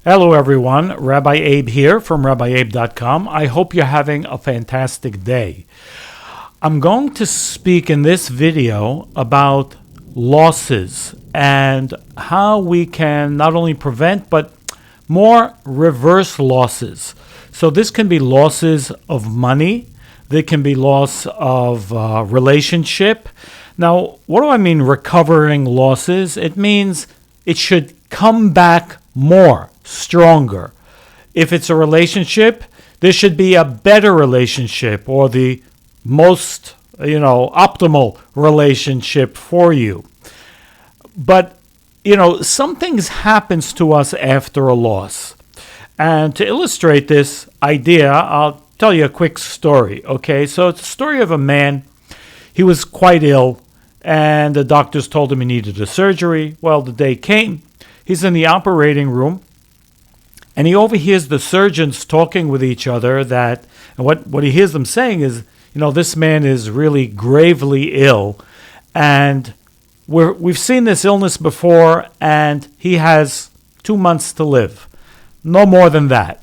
Hello everyone, Rabbi Abe here from rabbiabe.com. I hope you're having a fantastic day. I'm going to speak in this video about losses and how we can not only prevent but more reverse losses. So this can be losses of money, there can be loss of relationship. Now, what do I mean recovering losses? It means it should come back more, stronger. If it's a relationship, there should be a better relationship or the most, optimal relationship for you. But, some things happens to us after a loss. And to illustrate this idea, I'll tell you a quick story, okay? So it's a story of a man. He was quite ill, and the doctors told him he needed a surgery. Well, the day came. He's in the operating room, and he overhears the surgeons talking with each other and what he hears them saying is, this man is really gravely ill, and we've seen this illness before, and he has 2 months to live. No more than that.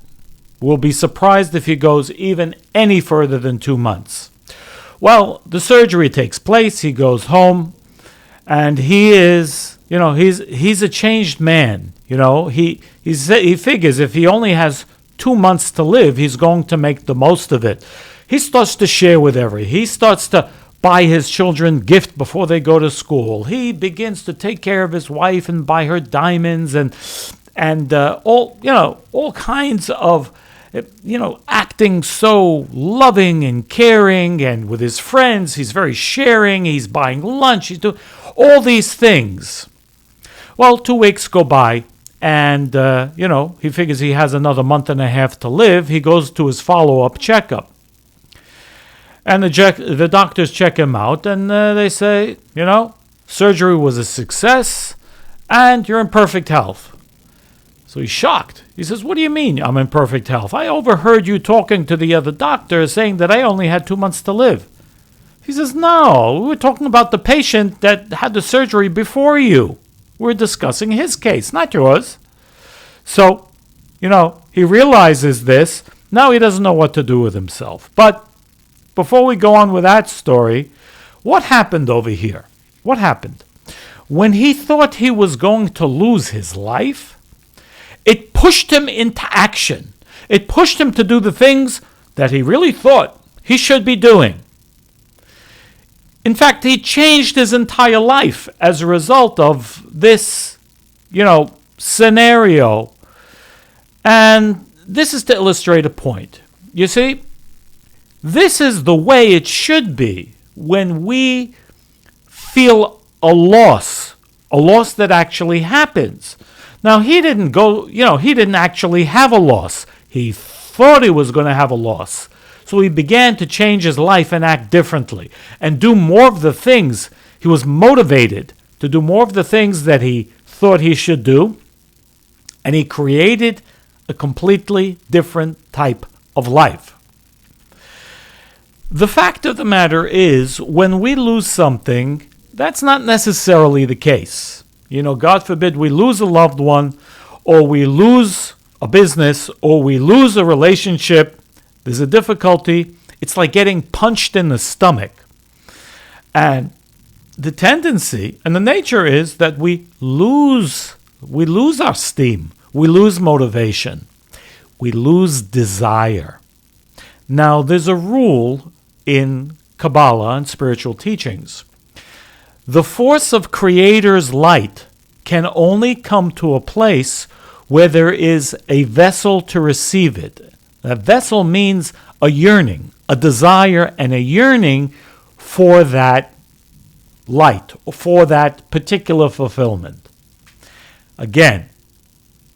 We'll be surprised if he goes even any further than 2 months. Well, the surgery takes place, he goes home, and he is, he's a changed man. He figures if he only has 2 months to live, he's going to make the most of it. He starts to share with he starts to buy his children gifts before they go to school. He begins to take care of his wife and buy her diamonds and all kinds of, acting so loving and caring, and with his friends, he's very sharing, he's buying lunch, he's doing all these things. Well, 2 weeks go by, and, he figures he has another month and a half to live. He goes to his follow-up checkup. And the doctors check him out, and they say, surgery was a success, and you're in perfect health. So he's shocked. He says, what do you mean I'm in perfect health? I overheard you talking to the other doctor saying that I only had 2 months to live. He says, no, we were talking about the patient that had the surgery before you. We're discussing his case, not yours. So, he realizes this. Now he doesn't know what to do with himself. But before we go on with that story, what happened over here? What happened? When he thought he was going to lose his life, it pushed him into action. It pushed him to do the things that he really thought he should be doing. In fact, he changed his entire life as a result of this, scenario. And this is to illustrate a point. You see, this is the way it should be when we feel a loss that actually happens. Now, he didn't actually have a loss. He thought he was going to have a loss. So he began to change his life and act differently and do more of the things. He was motivated to do more of the things that he thought he should do. And he created a completely different type of life. The fact of the matter is, when we lose something, that's not necessarily the case. God forbid we lose a loved one, or we lose a business, or we lose a relationship. There's a difficulty. It's like getting punched in the stomach. And the tendency and the nature is that we lose our steam. We lose motivation. We lose desire. Now, there's a rule in Kabbalah and spiritual teachings. The force of Creator's light can only come to a place where there is a vessel to receive it. A vessel means a yearning, a desire, and a yearning for that light, for that particular fulfillment. Again,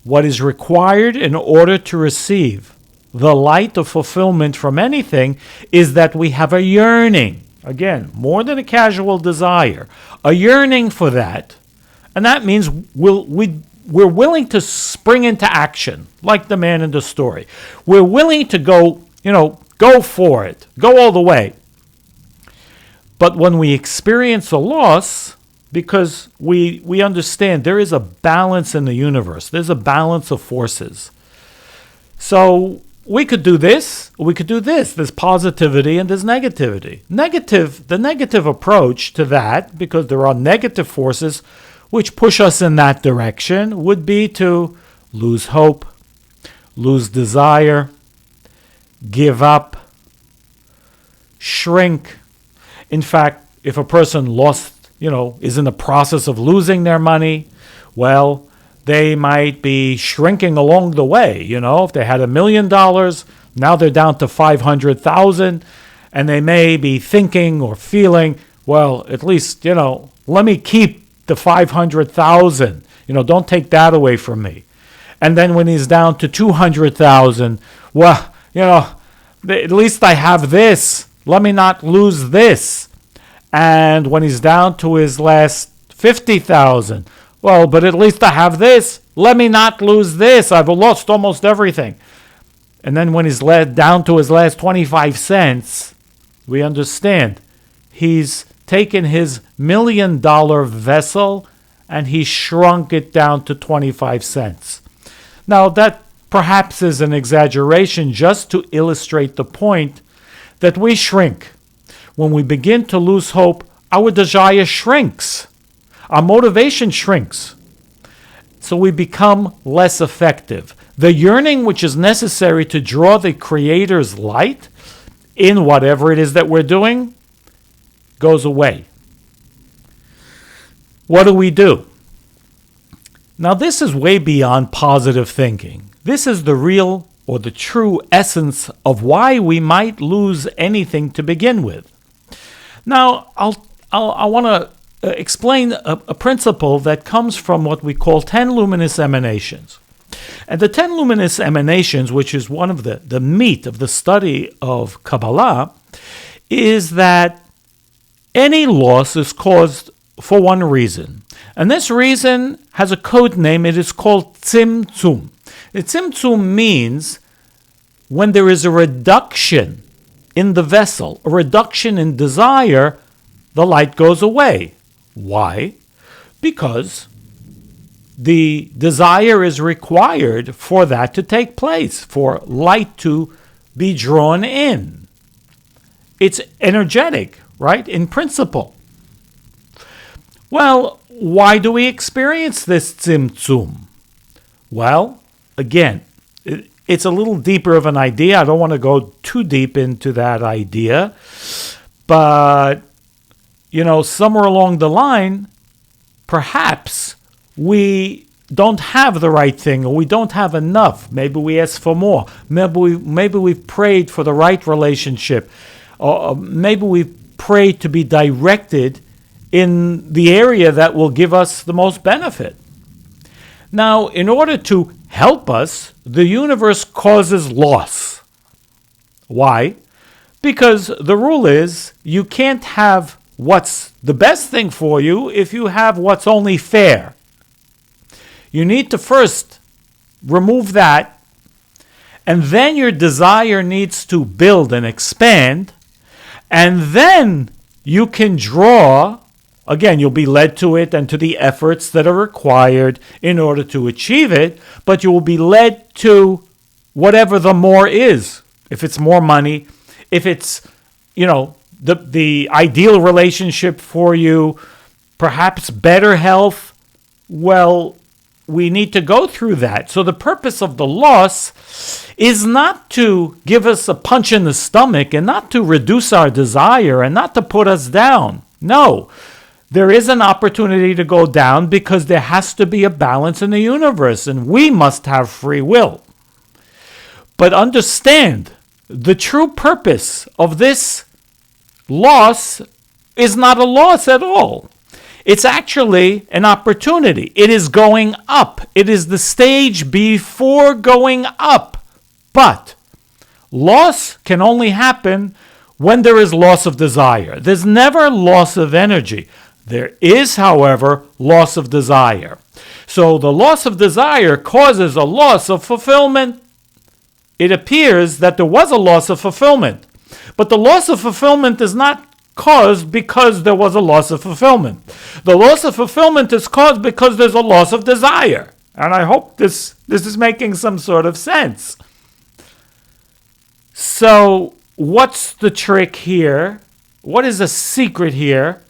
what is required in order to receive the light of fulfillment from anything is that we have a yearning. Again, more than a casual desire, a yearning for that. And that means we're willing to spring into action, like the man in the story. We're willing to go for it, go all the way. But when we experience a loss, because we understand there is a balance in the universe. There's a balance of forces. So we could do this, we could do this. There's positivity and there's negativity. The negative approach to that, because there are negative forces which push us in that direction, would be to lose hope, lose desire, give up, shrink. In fact, if a person is in the process of losing their money, well, they might be shrinking along the way. If they had $1 million, now they're down to 500,000, and they may be thinking or feeling, well, at least, let me keep the 500,000. Don't take that away from me. And then when he's down to 200,000, well, at least I have this. Let me not lose this. And when he's down to his last 50,000, well, but at least I have this. Let me not lose this. I've lost almost everything. And then when he's down to his last 25 cents, we understand he's taken his $1 million vessel and he shrunk it down to 25 cents. Now, that perhaps is an exaggeration just to illustrate the point that we shrink. When we begin to lose hope, our desire shrinks. Our motivation shrinks. So we become less effective. The yearning which is necessary to draw the Creator's light in whatever it is that we're doing goes away. What do? Now, this is way beyond positive thinking. This is the real or the true essence of why we might lose anything to begin with. Now, I want to explain a principle that comes from what we call 10 luminous emanations. And the 10 luminous emanations, which is one of the meat of the study of Kabbalah, is that any loss is caused for one reason. And this reason has a code name. It is called tzimtzum. The tzimtzum means when there is a reduction in the vessel, a reduction in desire, the light goes away. Why? Because the desire is required for that to take place, for light to be drawn in. It's energetic, right, in principle. Well, why do we experience this tzimtzum? Well, again, it's a little deeper of an idea. I don't want to go too deep into that idea. But, somewhere along the line, perhaps we don't have the right thing, or we don't have enough. Maybe we ask for more. Maybe we've prayed for the right relationship. Or maybe we've prayed to be directed in the area that will give us the most benefit. Now, in order to help us, the universe causes loss. Why? Because the rule is you can't have what's the best thing for you if you have what's only fair. You need to first remove that, and then your desire needs to build and expand, and then you can draw. Again, you'll be led to it and to the efforts that are required in order to achieve it, but you will be led to whatever the more is. If it's more money, if it's, the ideal relationship for you, perhaps better health, well, we need to go through that. So the purpose of the loss is not to give us a punch in the stomach and not to reduce our desire and not to put us down. No. There is an opportunity to go down because there has to be a balance in the universe, and we must have free will. But understand, the true purpose of this loss is not a loss at all. It's actually an opportunity. It is going up. It is the stage before going up. But loss can only happen when there is loss of desire. There's never loss of energy. There is, however, loss of desire. So the loss of desire causes a loss of fulfillment. It appears that there was a loss of fulfillment. But the loss of fulfillment is not caused because there was a loss of fulfillment. The loss of fulfillment is caused because there's a loss of desire. And I hope this is making some sort of sense. So, what's the trick here? What is the secret here?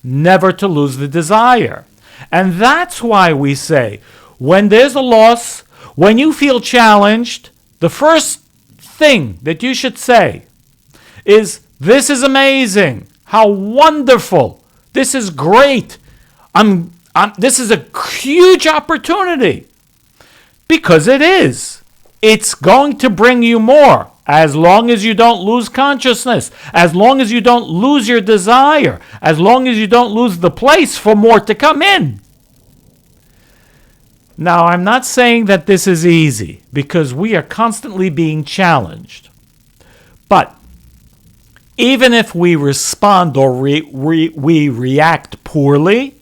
Never to lose the desire. And that's why we say, when there's a loss, when you feel challenged, the first thing that you should say is, this is amazing. How wonderful. This is great. This is a huge opportunity. Because it is. It's going to bring you more. As long as you don't lose consciousness, as long as you don't lose your desire, as long as you don't lose the place for more to come in. Now, I'm not saying that this is easy, because we are constantly being challenged. But even if we respond or we react poorly,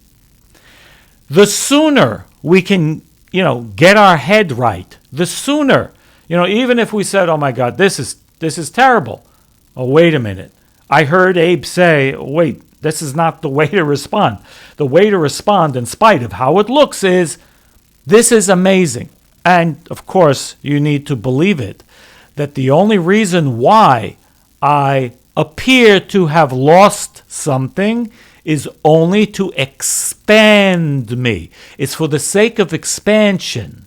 the sooner we can, get our head right, the sooner. Even if we said, oh my God, this is terrible. Oh, wait a minute. I heard Abe say, wait, this is not the way to respond. The way to respond, in spite of how it looks, is, this is amazing. And, of course, you need to believe it, that the only reason why I appear to have lost something is only to expand me. It's for the sake of expansion.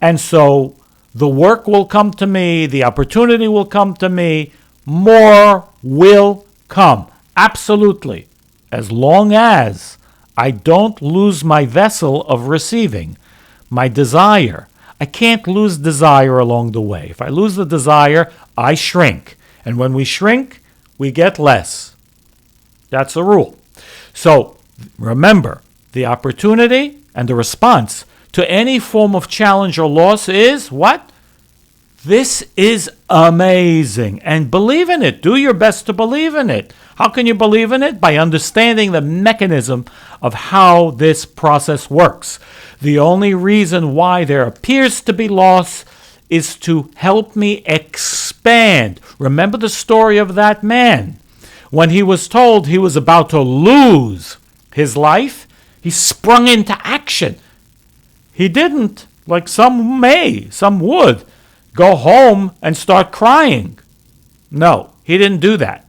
And so, the work will come to me, the opportunity will come to me, more will come. Absolutely. As long as I don't lose my vessel of receiving, my desire. I can't lose desire along the way. If I lose the desire, I shrink. And when we shrink, we get less. That's a rule. So remember, the opportunity and the response to any form of challenge or loss is what? This is amazing. And believe in it. Do your best to believe in it. How can you believe in it? By understanding the mechanism of how this process works. The only reason why there appears to be loss is to help me expand. Remember the story of that man. When he was told he was about to lose his life, he sprung into action. He didn't, like some would, go home and start crying. No, he didn't do that.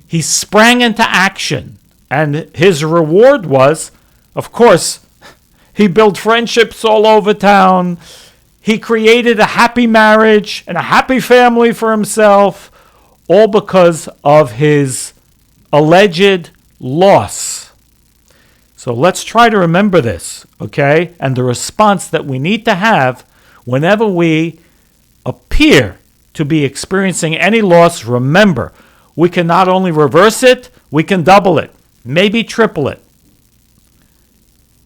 He sprang into action. And his reward was, of course, he built friendships all over town. He created a happy marriage and a happy family for himself, all because of his alleged loss. So let's try to remember this, okay? And the response that we need to have whenever we appear to be experiencing any loss, remember, we can not only reverse it, we can double it, maybe triple it.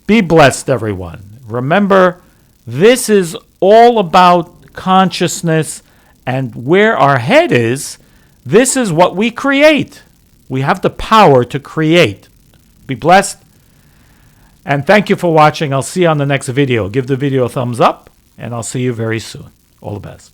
Be blessed, everyone. Remember, this is all about consciousness, and where our head is, this is what we create. We have the power to create. Be blessed. And thank you for watching. I'll see you on the next video. Give the video a thumbs up, and I'll see you very soon. All the best.